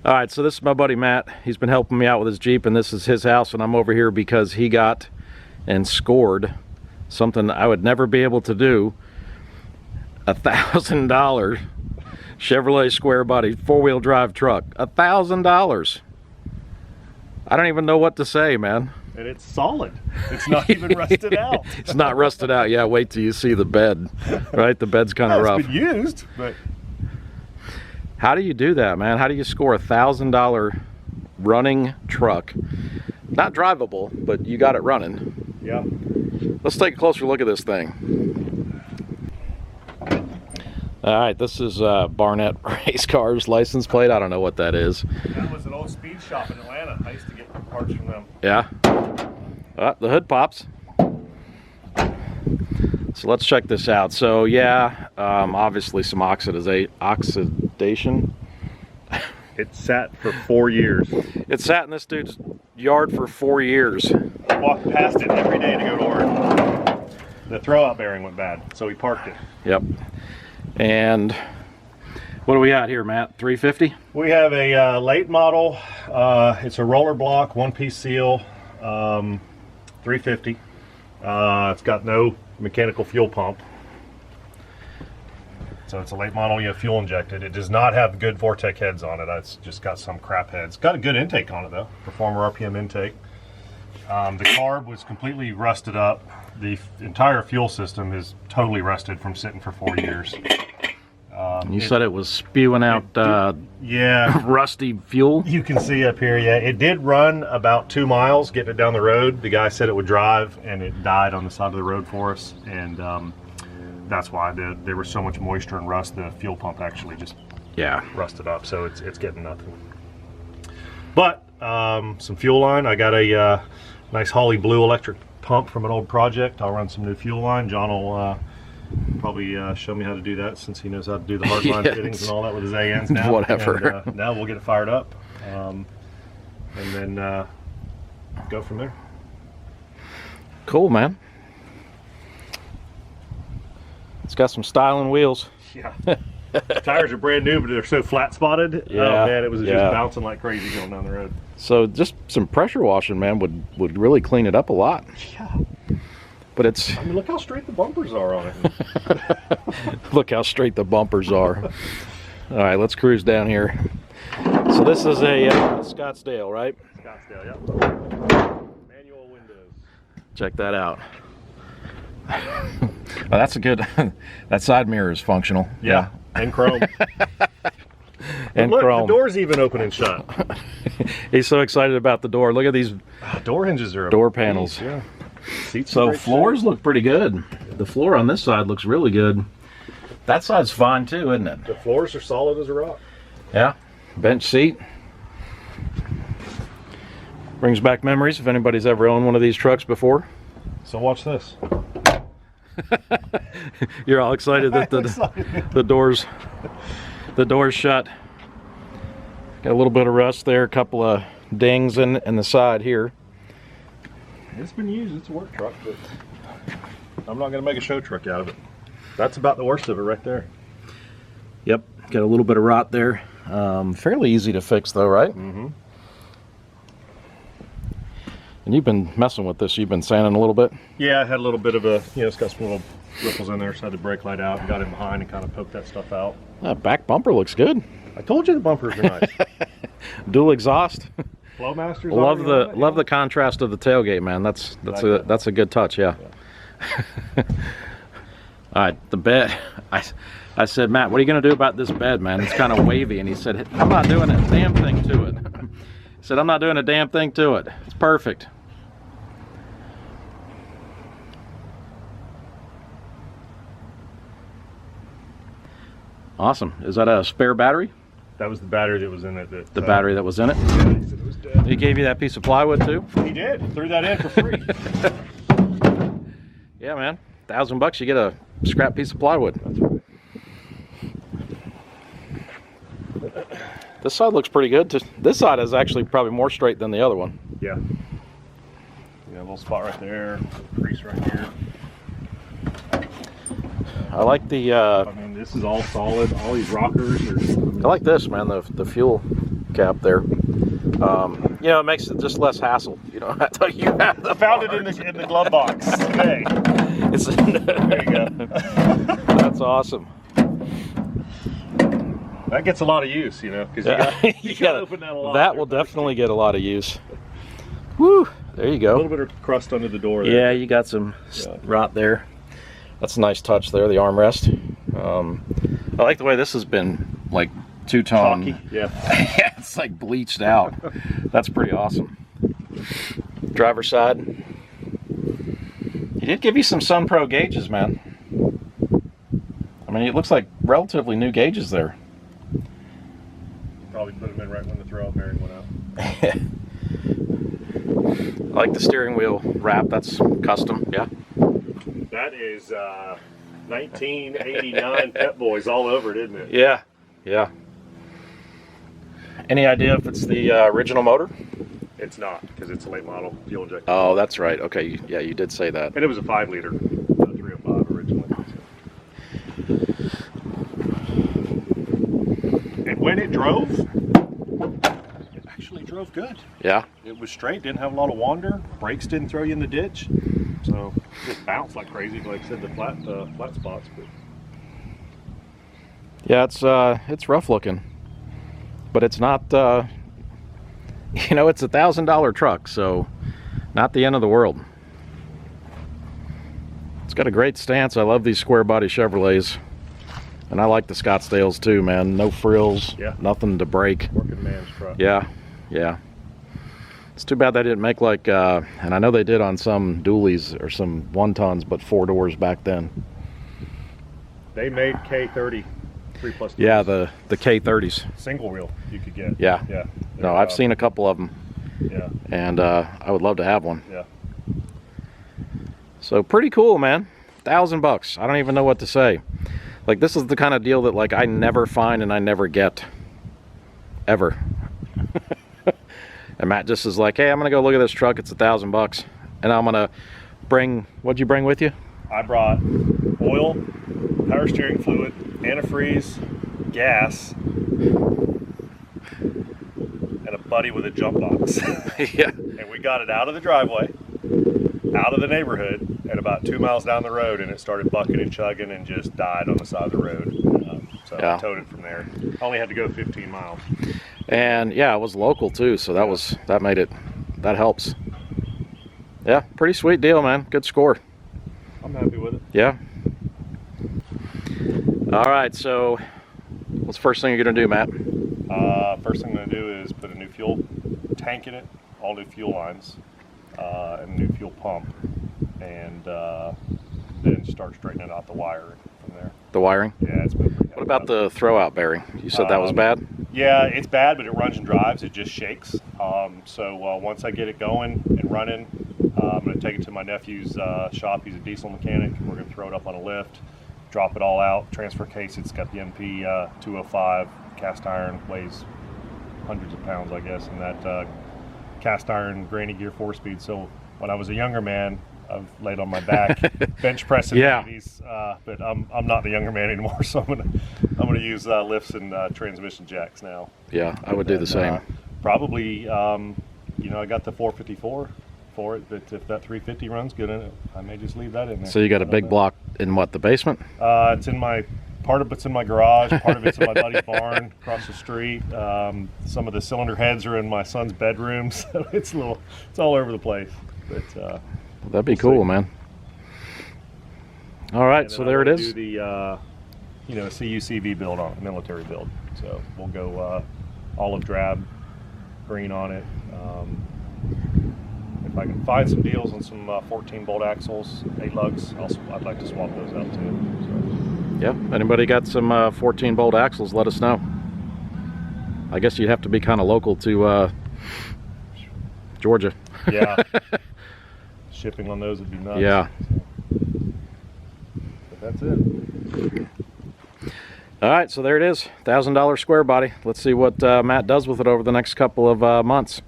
All right, so this is my buddy Matt. He's been helping me out with his Jeep, and this is his house, and I'm over here because he got and scored something I would never be able to do. $1,000 Chevrolet square body 4-wheel drive truck. $1,000. I don't even know what to say, man. And it's solid. It's not even rusted out. It's not rusted out. Yeah, wait till you see the bed. Right, the bed's kind of rough. It's been used, but how do you do that, man? How do you score $1,000 running truck? Not drivable, but you got it running. yeah. Let's take a closer look at this thing. All right, this is Barnett Race Cars license plate. I don't know what that is. That was an old speed shop in Atlanta. I used to get parts from them. Yeah. The hood pops. So let's check this out. So yeah, obviously some oxidation. It sat for 4 years. It sat in this dude's yard for 4 years. I walked past it every day to go to work. The throwout bearing went bad, so we parked it. Yep. And what do we got here, Matt? 350? We have a late model. It's a roller block, one-piece seal, 350. It's got no mechanical fuel pump. So it's a late model, you have fuel injected. It does not have good Vortec heads on it. It's just got some crap heads. Got a good intake on it though, Performer RPM intake. The carb was completely rusted up. The entire fuel system is totally rusted from sitting for 4 years. You said it was spewing out yeah, rusty fuel? you can see up here, yeah. It did run about 2 miles getting it down the road. The guy said it would drive, and it died on the side of the road for us. And that's why there was so much moisture and rust. The fuel pump actually just rusted up, so it's getting nothing. But some fuel line. I got a nice Holly Blue electric pump from an old project. I'll run some new fuel line. John will probably show me how to do that, since he knows how to do the hard line fittings and all that with his ANs now. Whatever. And, now we'll get it fired up, and then go from there. Cool, man. It's got some styling wheels. Yeah. Tires are brand new, but they're so flat spotted. Yeah. Oh man, it was just bouncing like crazy going down the road. So just some pressure washing, man, would really clean it up a lot. Yeah. But it's... I mean, look how straight the bumpers are on it. Look how straight the bumpers are. All right, let's cruise down here. So this is a Scottsdale, right? Scottsdale, yep. Manual windows. Check that out. Oh, that's a good... that side mirror is functional. Yeah, and chrome. And look, chrome. the door's even open and shut. He's so excited about the door. Look at these Door hinges are door panels. Yeah. Seats in So great floors shape. look pretty good. The floor on this side looks really good. That side's fine too, isn't it? The floors are solid as a rock. Yeah. Bench seat. Brings back memories if anybody's ever owned one of these trucks before. So watch this. You're all excited that the doors shut. Got a little bit of rust there, a couple of dings in the side here. It's been used. It's a work truck, but I'm not going to make a show truck out of it. That's about the worst of it right there. Yep, got a little bit of rot there. Fairly easy to fix though, right? Mm-hmm. And you've been messing with this. You've been sanding a little bit. Yeah, I had a little bit of it's got some little ripples in there, so I had the brake light out and got in behind and kind of poked that stuff out. That back bumper looks good. I told you the bumpers are nice. Dual exhaust. Flowmasters. Love the contrast of the tailgate, man. That's a good touch, yeah. All right, the bed. I said, Matt, what are you gonna do about this bed, man? It's kind of wavy, and he said, I'm not doing a damn thing to it. He said, I'm not doing a damn thing to it. It's perfect. Awesome. Is that a spare battery? That was the battery that was in it. The battery that was in it? Yeah, he said it was dead. He gave you that piece of plywood too? He did. Threw that in for free. Yeah, man. $1,000 you get a scrap piece of plywood. That's right. This side looks pretty good. This side is actually probably more straight than the other one. Yeah. Yeah, a little spot right there, crease right here. I like the I mean, this is all solid. All these rockers are. I like this, man. The fuel cap there. You know, it makes it just less hassle. You know, you have the Found it in the glove box today. It's, There you go. That's awesome. That gets a lot of use, you know, because you got to open that a lot. That will definitely get a lot of use. Woo! There you A go. little bit of crust under the door there. Yeah, you got some rot there. That's a nice touch there, the armrest. I like the way this has been like two-tone. Chalky, yeah. Yeah, it's like bleached out. That's pretty awesome. Driver's side. He did give you some Sun Pro gauges, man. I mean, it looks like relatively new gauges there. Probably put them in right when the throw-out bearing went out. I like the steering wheel wrap. That's custom, yeah. That is 1989 Pep Boys all over it, isn't it? Yeah, yeah. Any idea if it's the original motor? It's not, because it's a late model fuel injector. Oh, that's right. Okay, yeah, you did say that. And it was a 5-liter 305 originally. And when it drove, it actually drove good. Yeah. It was straight, didn't have a lot of wander. Brakes didn't throw you in the ditch. So it just bounced like crazy, like I said, the flat spots. But Yeah, it's rough looking, but it's not. You know, it's $1,000 truck, so not the end of the world. It's got a great stance. I love these square body Chevrolets, and I like the Scottsdales too, man. No frills, Yeah. nothing to break. working man's truck. Yeah, yeah. It's too bad they didn't make like, and I know they did on some dualies or some 1-tons, but 4 doors back then. They made K30 3+. Yeah, the K30s. Single wheel you could get. Yeah. Yeah. No, I've seen a couple of them, Yeah. and I would love to have one. Yeah. So pretty cool, man. $1,000. I don't even know what to say. Like, this is the kind of deal that like I never find and I never get, ever. And Matt just is like, hey, I'm gonna go look at this truck. It's $1,000, and I'm gonna bring. What'd you bring with you? I brought oil, power steering fluid, antifreeze, gas, and a buddy with a jump box. Yeah. And we got it out of the driveway, out of the neighborhood, and about 2 miles down the road, and it started bucking and chugging and just died on the side of the road. So Yeah. I towed it from there. Only had to go 15 miles. And yeah, it was local too, so that made it. That helps. Yeah, pretty sweet deal, man. Good score. I'm happy with it. Yeah. All right, so what's the first thing you're gonna do, Matt? First thing I'm going to do is put a new fuel tank in it, all new fuel lines, and a new fuel pump, and then start straightening out the wiring from there. The wiring? Yeah, it's been pretty What about the throw-out bearing? You said that was bad? Yeah, it's bad, but it runs and drives. It just shakes. So once I get it going and running, I'm going to take it to my nephew's shop. He's a diesel mechanic. We're going to throw it up on a lift, drop it all out, transfer case. It's got the MP 205 cast iron, weighs hundreds of pounds, I guess, and that cast iron granny gear 4-speed. So when I was a younger man, I've laid on my back bench pressing Yeah. ladies, but I'm not the younger man anymore, so I'm gonna use lifts and transmission jacks now. Yeah, I would do the same. Probably, you know, I got the 454 for it, but if that 350 runs good in it, I may just leave that in there. So you got a big block in what, the basement? It's in my. Part of it's in my garage, part of it's in my buddy's barn across the street. Some of the cylinder heads are in my son's bedroom, so it's all over the place. But That'd be cool, man. All right, so there it is. Do the you know, CUCV build on it, military build. So we'll go olive drab, green on it. If I can find some deals on some 14-bolt axles, 8 lugs, I'd like to swap those out too. So. Yeah, anybody got some 14-bolt axles, let us know. I guess you'd have to be kind of local to Georgia. Yeah. Shipping on those would be nuts. Yeah. So. But that's it. All right, so there it is, $1,000 square body. Let's see what Matt does with it over the next couple of months.